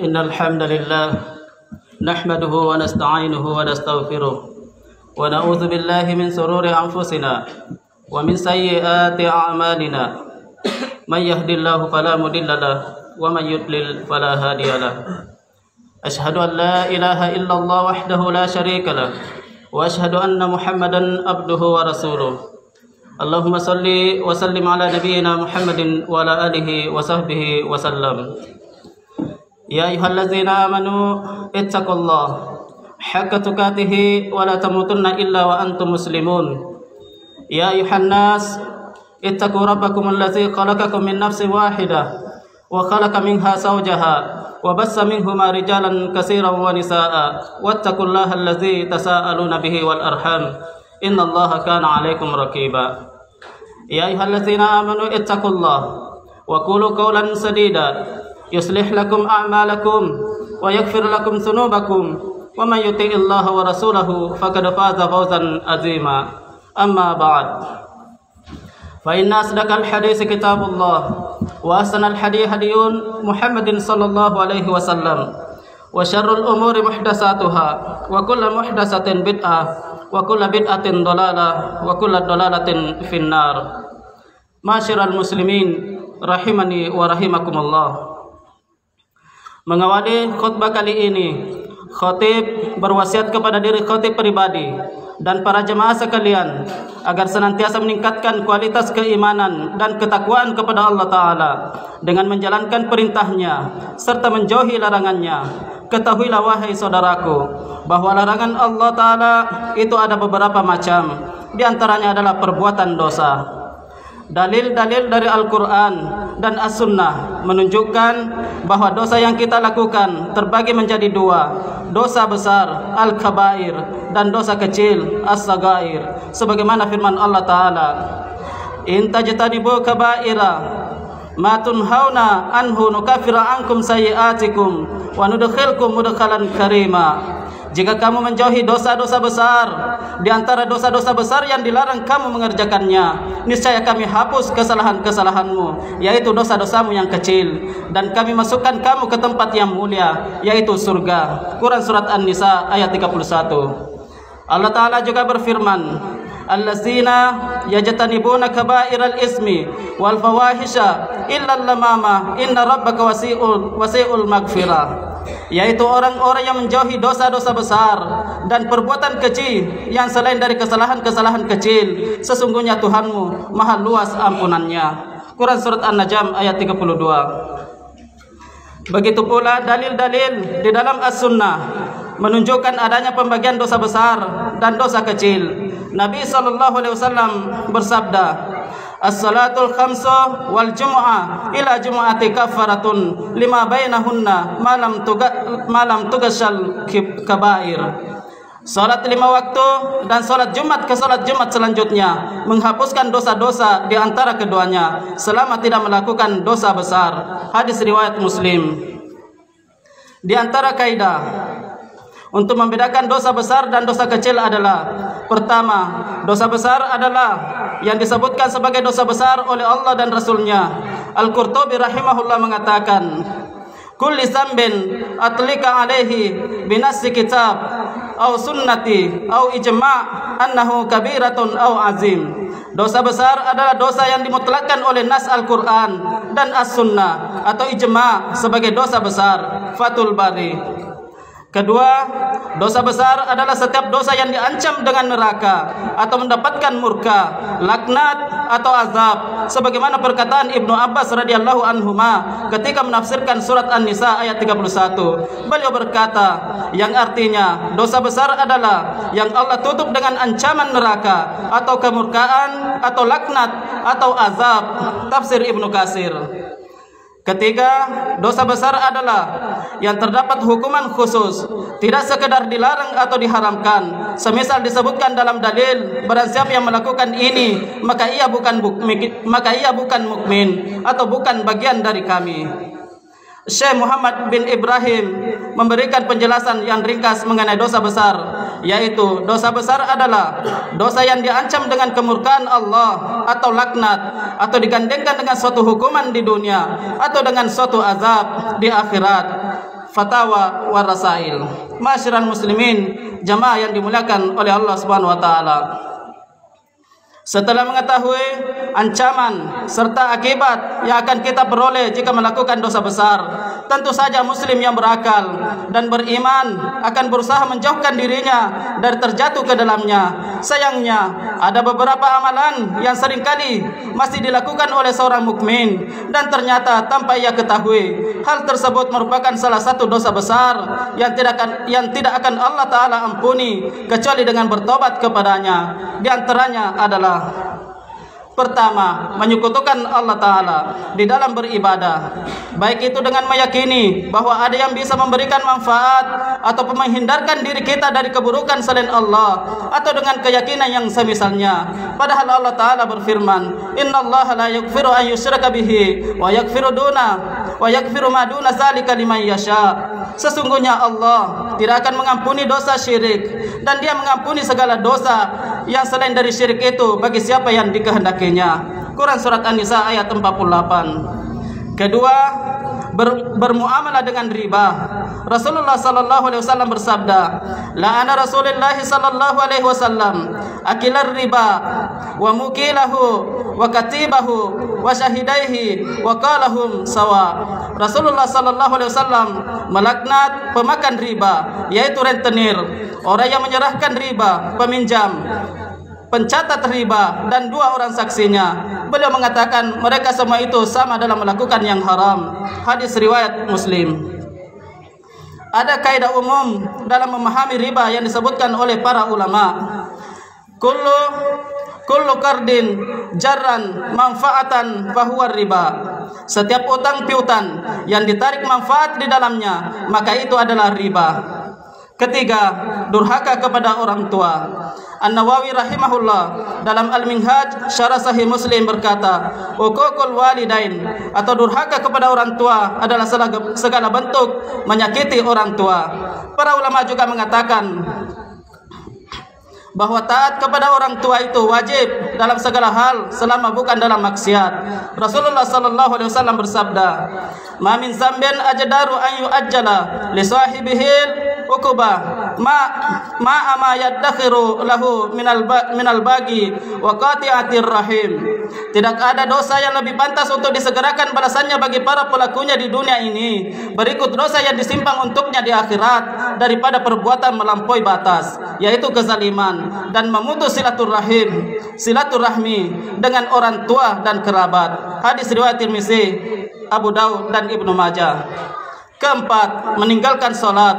إن الحمد لله نحمده ونستعينه ونستغفره ونعوذ بالله من شرور أنفسنا ومن سيئات أعمالنا من يهد الله فلا مضل له ومن يضلل فلا هادي له أشهد أن لا إله إلا الله وحده لا شريك له وأشهد أن محمدا عبده ورسوله اللهم صل وسلم على نبينا محمد وعلى آله وصحبه وسلم يا أيها الذين آمنوا اتقوا الله حق تقاته ولا تموتن إلا وأنتم مسلمون يا أيها الناس اتقوا ربكم الذي خلقكم من نفس واحدة وخلق منها زوجها وبث منهما رجالا كثيرا ونساء واتقوا الله الذي تساءلون به والأرحام إن الله كان عليكم رقيبا يا أيها الذين آمنوا اتقوا الله وقولوا قولا سديدا يصلح لكم أعمالكم ويغفر لكم ذنوبكم ومن يطع الله ورسوله فقد فاز فوزا عظيما أما بعد فإن أصدق الحديث كتاب الله وأحسن الحديث هدي محمد صلى الله عليه وسلم وشر الأمور محدثاتها وكل محدثة بدعة وكل بدعة ضلالة وكل ضلالة في النار. Masyiral muslimin rahimani wa rahimakumullah. Mengawali khutbah kali ini, khatib berwasiat kepada diri khatib pribadi dan para jemaah sekalian agar senantiasa meningkatkan kualitas keimanan dan ketakwaan kepada Allah Ta'ala dengan menjalankan perintahnya serta menjauhi larangannya. Ketahuilah wahai saudaraku bahwa larangan Allah Ta'ala itu ada beberapa macam, di antaranya adalah perbuatan dosa. Dalil-dalil dari Al-Quran dan As-Sunnah menunjukkan bahwa dosa yang kita lakukan terbagi menjadi dua, dosa besar Al-Kabair dan dosa kecil As-Sagair, sebagaimana firman Allah Ta'ala, in tajtanibu kabaira ma tunhauna anhu nukaffira ankum sayiatikum wa nudkhilkum mudkhalan karima. Jika kamu menjauhi dosa-dosa besar di antara dosa-dosa besar yang dilarang kamu mengerjakannya, niscaya kami hapus kesalahan-kesalahanmu, yaitu dosa-dosamu yang kecil, dan kami masukkan kamu ke tempat yang mulia, yaitu surga. Quran Surat An-Nisa ayat 31. Allah Ta'ala juga berfirman, allazina yajtanibuna kaba'iral ismi wal fawahisha illa lamama inna rabbaka wasi'ul maghfirah, yaitu orang-orang yang menjauhi dosa-dosa besar dan perbuatan kecil yang selain dari kesalahan-kesalahan kecil, sesungguhnya Tuhanmu maha luas ampunannya. Quran Surat An-Najm ayat 32. Begitu pula dalil-dalil di dalam As-Sunnah menunjukkan adanya pembagian dosa besar dan dosa kecil. Nabi SAW bersabda, as-salatul khamsu wal jumu'ah ila jumu'ati kafaratun lima bainahunna malam tugasyal kabair. Salat 5 waktu dan salat Jumat ke salat Jumat selanjutnya menghapuskan dosa-dosa di antara keduanya selama tidak melakukan dosa besar. Hadis riwayat Muslim. Di antara kaidah untuk membedakan dosa besar dan dosa kecil adalah, pertama, dosa besar adalah yang disebutkan sebagai dosa besar oleh Allah dan Rasulnya. Al-Qurtubi rahimahullah mengatakan, kulli zambin atlika alaihi binassi kitab au sunnati au ijma' annahu kabiratun au azim. Dosa besar adalah dosa yang dimutlakkan oleh nas Al-Quran dan As-Sunnah atau ijma' sebagai dosa besar. Fathul Bari. Kedua, dosa besar adalah setiap dosa yang diancam dengan neraka atau mendapatkan murka, laknat atau azab, sebagaimana perkataan Ibnu Abbas radhiyallahu anhuma ketika menafsirkan surat An-Nisa ayat 31. Beliau berkata, yang artinya dosa besar adalah yang Allah tutup dengan ancaman neraka atau kemurkaan atau laknat atau azab. Tafsir Ibnu Katsir. Ketiga, dosa besar adalah yang terdapat hukuman khusus, tidak sekedar dilarang atau diharamkan. Semisal disebutkan dalam dalil, barang siapa yang melakukan ini, maka ia bukan mukmin atau bukan bagian dari kami. Syekh Muhammad bin Ibrahim memberikan penjelasan yang ringkas mengenai dosa besar, yaitu dosa besar adalah dosa yang diancam dengan kemurkaan Allah atau laknat, atau digandengkan dengan suatu hukuman di dunia atau dengan suatu azab di akhirat. Fatawa wa Rasail. Masyiral muslimin, jamaah yang dimuliakan oleh Allah Subhanahu wa taala. Setelah mengetahui ancaman serta akibat yang akan kita peroleh jika melakukan dosa besar, tentu saja muslim yang berakal dan beriman akan berusaha menjauhkan dirinya dari terjatuh ke dalamnya. Sayangnya, ada beberapa amalan yang seringkali masih dilakukan oleh seorang mukmin dan ternyata tanpa ia ketahui, hal tersebut merupakan salah satu dosa besar yang tidak akan Allah Ta'ala ampuni kecuali dengan bertobat kepadanya. Di antaranya adalah: pertama, menyekutukan Allah Ta'ala di dalam beribadah, baik itu dengan meyakini bahwa ada yang bisa memberikan manfaat atau menghindarkan diri kita dari keburukan selain Allah, atau dengan keyakinan yang semisalnya. Padahal Allah Ta'ala berfirman, "Innallaha la yaghfiru an yushraka bihi wa yaghfiru ma duna dzalika liman yasha." Sesungguhnya Allah tidak akan mengampuni dosa syirik, dan Dia mengampuni segala dosa yang selain dari syirik itu bagi siapa yang dikehendakinya. Quran surat An-Nisa ayat 48. Kedua, bermuamalah dengan riba. Rasulullah sallallahu alaihi wasallam bersabda, "La'ana Rasulullah sallallahu alaihi wasallam akilar riba wa mukilahu wa katibahu wa syahidaihi wa qalahum sawa." Rasulullah sallallahu alaihi wasallam melaknat pemakan riba, yaitu rentenir, orang yang menyerahkan riba, peminjam, pencatat riba, dan dua orang saksinya. Beliau mengatakan mereka semua itu sama dalam melakukan yang haram. Hadis riwayat Muslim. Ada kaidah umum dalam memahami riba yang disebutkan oleh para ulama. Kullu qardin jarran manfaatan fahuwa riba. Setiap utang piutang yang ditarik manfaat di dalamnya, maka itu adalah riba. Ketiga, durhaka kepada orang tua. An-Nawawi rahimahullah dalam Al-Minhaj Syarah Sahih Muslim berkata, "Uququl walidain," atau durhaka kepada orang tua adalah segala bentuk menyakiti orang tua. Para ulama juga mengatakan bahwa taat kepada orang tua itu wajib dalam segala hal selama bukan dalam maksiat. Rasulullah sallallahu alaihi wasallam bersabda, "Ma min zambin ajdaru an yu'ajjala li sahibihi uqubah ma ama yadakhiru lahu minal bagi wa qati'atir rahim." Tidak ada dosa yang lebih pantas untuk disegerakan balasannya bagi para pelakunya di dunia ini berikut dosa yang disimpang untuknya di akhirat daripada perbuatan melampaui batas, yaitu kezaliman dan memutus silaturahmi dengan orang tua dan kerabat. Hadis riwayat Tirmizi, Abu Daud dan Ibnu Majah. Keempat, meninggalkan salat.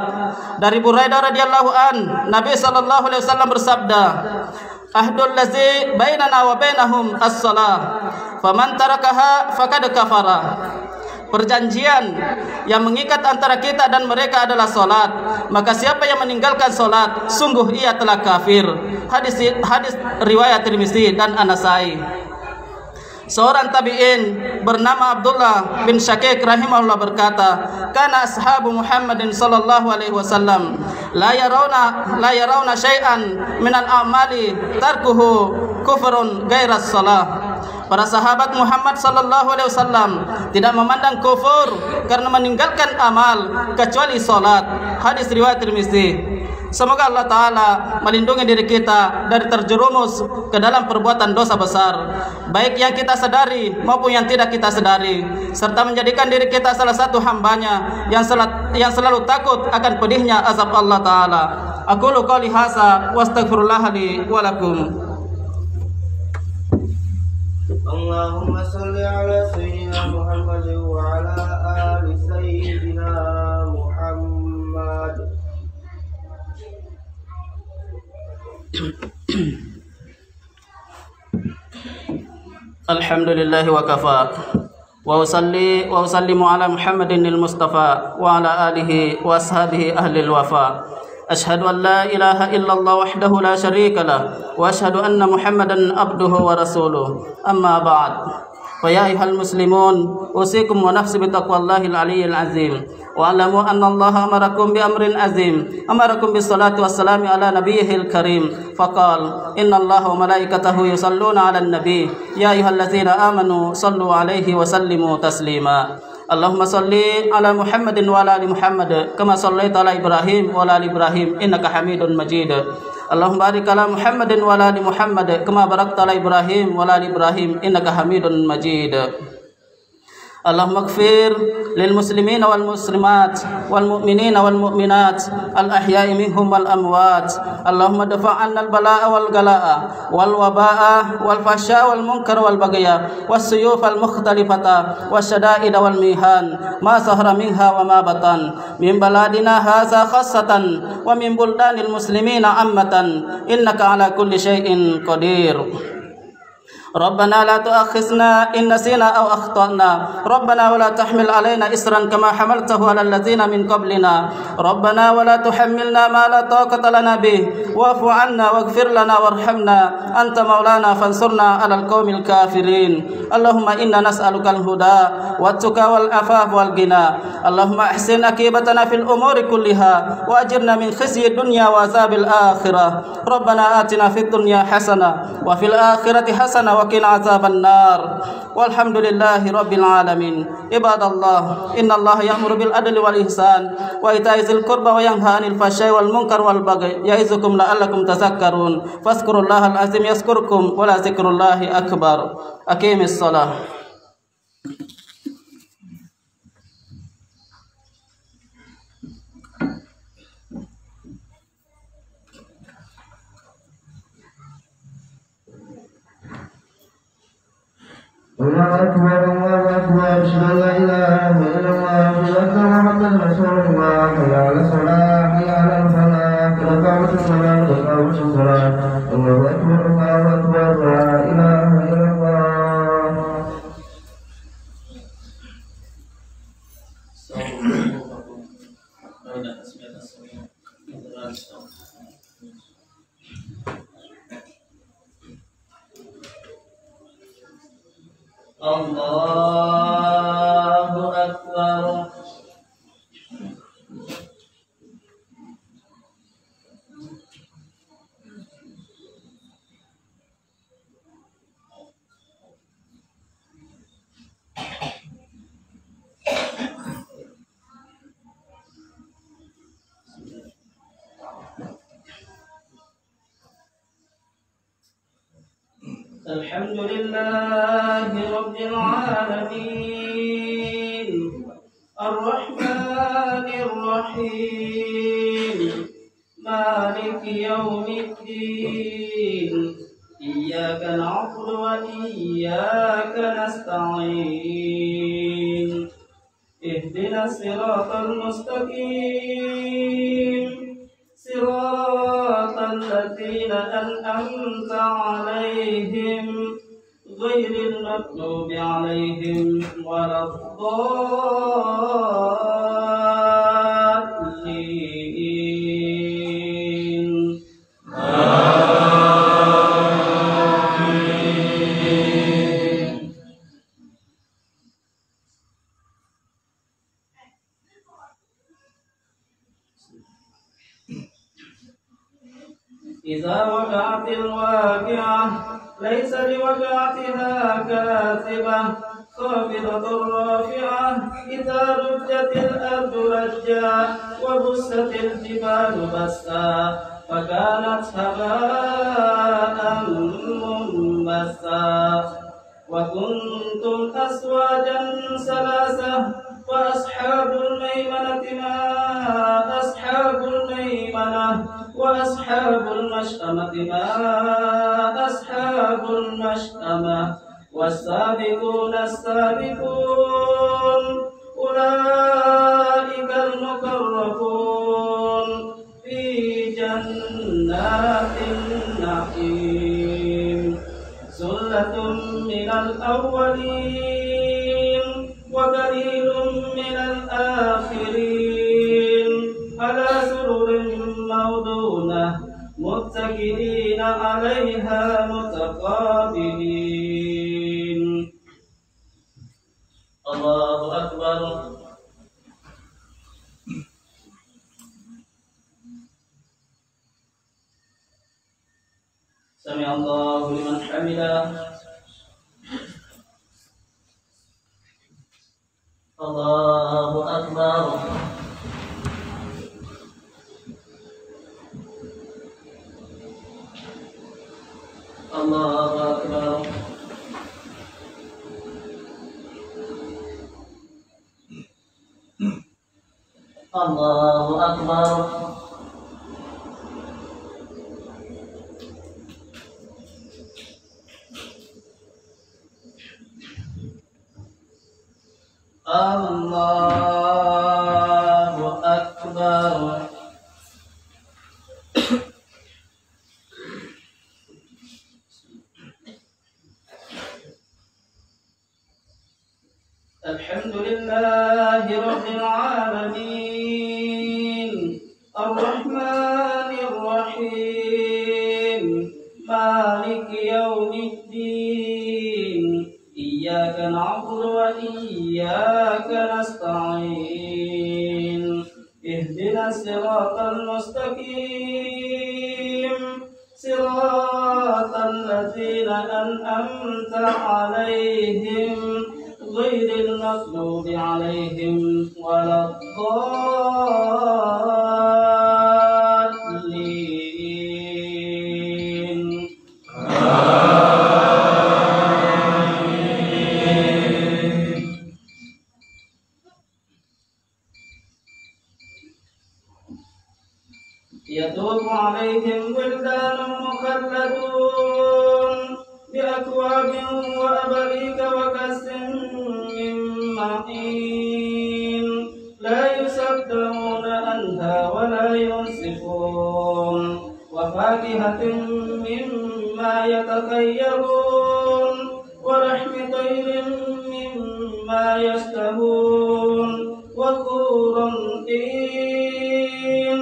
Dari Buraidah radhiyallahu an, Nabi sallallahu alaihi wasallam bersabda, "Ahdul ladzi bainana wa bainahum as-shalah, faman tarakaha faqad kafara." Perjanjian yang mengikat antara kita dan mereka adalah salat, maka siapa yang meninggalkan salat, sungguh ia telah kafir. Hadis riwayat Tirmizi dan An-Nasai. Seorang tabi'in bernama Abdullah bin Syakik rahimahullah berkata, "Kana ashabu Muhammadin sallallahu alaihi wasallam la yarawna syai'an minal a'mali tarkuhu kufrun ghairas salah." Para sahabat Muhammad sallallahu alaihi wasallam tidak memandang kufur karena meninggalkan amal kecuali salat. Hadis riwayat Tirmizi. Semoga Allah Ta'ala melindungi diri kita dari terjerumus ke dalam perbuatan dosa besar, baik yang kita sadari maupun yang tidak kita sadari, serta menjadikan diri kita salah satu hambanya yang selalu takut akan pedihnya azab Allah Ta'ala. Aqulu qouli hadza wa astaghfirullah li wa lakum. Allahumma salli ala sayyidina Muhammad wa ala ali sayyidina Muhammad. Alhamdulillah wa kafa wa usalli wa usallimu ala Muhammadin al-Mustafa wa ala alihi wa ashabihi ahli al-wafa. Ashhadu an la ilaha illallah wahdahu la syarika lah wa ashhadu anna Muhammadan abduhu wa rasuluh. Amma ba'd. Fa ya ayyuhal muslimun, usikum wa nafsi bi taqwallahil aliyyil azim. Wa alamu anna Allah amarakum bi amrin azim. Amarakum bis salati wassalamu ala nabiyyihil karim. Faqal inna Allah wa malaikatahu yusalluna 'alan nabi. Ya ayyuhallazina amanu sallu 'alaihi wa sallimu taslima. اللهم صل على محمد وعلى ال محمد كما صليت على ابراهيم وعلى ال ابراهيم انك حميد مجيد اللهم بارك على محمد وعلى ال محمد كما باركت على ابراهيم وعلى ال ابراهيم انك حميد مجيد اللهم اغفر للمسلمين والمسلمات والمؤمنين والمؤمنات الأحياء منهم والأموات اللهم ادفع عنا البلاء والغلاء والوباء والفحشاء والمنكر والبغي والسيوف المختلفة والشدائد والميهان ما ظهر منها وما بطن من بلادنا هذا خاصة ومن بلدان المسلمين عامة إنك على كل شيء قدير ربنا لا تؤاخذنا إن نسينا أو أخطأنا ربنا ولا تحمل علينا إسرا كما حملته على الذين من قبلنا ربنا ولا تحملنا ما لا طاقة لنا به واعف عنا واغفر لنا وارحمنا أنت مولانا فانصرنا على القوم الكافرين اللهم إنا نسألك الهدى والتقى والعفاف والغنى اللهم أحسن عاقبتنا في الأمور كلها وأجرنا من خزي الدنيا وعذاب الآخرة ربنا آتنا في الدنيا حسنة وفي الآخرة حسنة وقنا عذاب النار والحمد لله رب العالمين عباد الله إن الله يأمر بالعدل والإحسان وإيتاء ذي القربى وينهى عن الفحشاء والمنكر والبغي يعظكم لعلكم تذكرون فاذكروا الله العظيم يذكركم ولذكر الله أكبر أقيم الصلاة الله أكبر أشهد أن لا إله إلا الله أشهد أن محمدا رسول الله حي على الصلاة حي على الفلاح قد قامت الصلاة قد قامت الصلاة الله أكبر لا إله إلا الله الله أكبر الحمد لله رب العالمين الرحمن الرحيم مالك يوم الدين إياك نعبد وإياك نستعين اهدنا الصراط المستقيم صراط الذين أنعمت عليهم غير المغضوب عليهم ولا الضالين إذا وقعت الواقعة ليس لوقعتها كاذبة خافضة رافعة إذا رجت الأرض رجا وبست الجبال بسا فكانت هباء منبثا وكنتم أزواجا ثلاثة وأصحاب الميمنة ما أصحاب الميمنة وأصحاب المشأمة ما أصحاب المشأمة والسابقون السابقون أولئك المقربون في جنات النعيم ثلة من الأولين وقليل من الآخرين على سرر موضونة متكئين عليها متقابلين الله أكبر سمع الله لمن حمده الله Allahu Akbar. Allahu Akbar. Allahu Akbar. Alhamdulillahi Rabbil Alamin, Ar-Rahmanir Rahim, Maliki Yawmiddin, Iyyaka na'budu wa iyyaka nasta'in, Ihdinas siratal mustaqim, Siratal ladzina an'amta 'alaihim غير المغضوب عليهم ولا الضالين. يطوف عليهم ولدان مخلدون بأكواب وأباريك وكأس من معين لا يصدعون عنها ولا ينصفون وفاكهة مما يتخيرون ولحم طير مما يشتهون وحور عين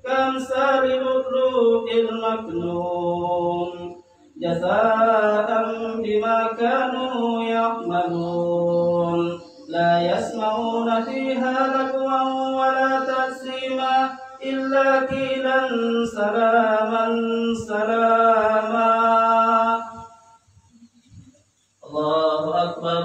كأمثال اللؤلؤ المكنون جزاء بما كانوا يعملون لا يسمعون فيها لغوا ولا تأثيما إلا قيلا سلاما سلاما. الله أكبر.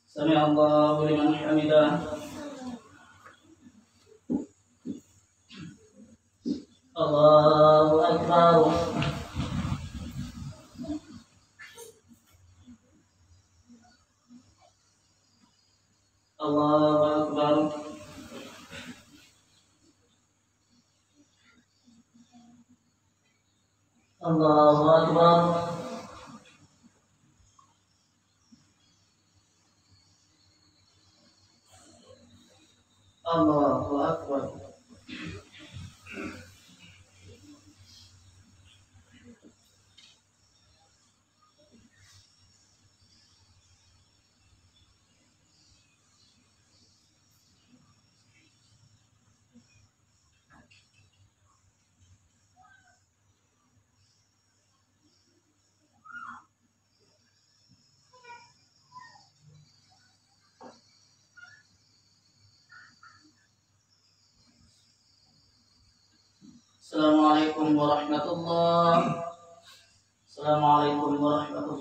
سمع الله لمن حمده. Allahu Akbar. Allahu Akbar. Allahu Akbar. Allahu Akbar. Assalamualaikum warahmatullahi wabarakatuh. Assalamualaikum warahmatullahi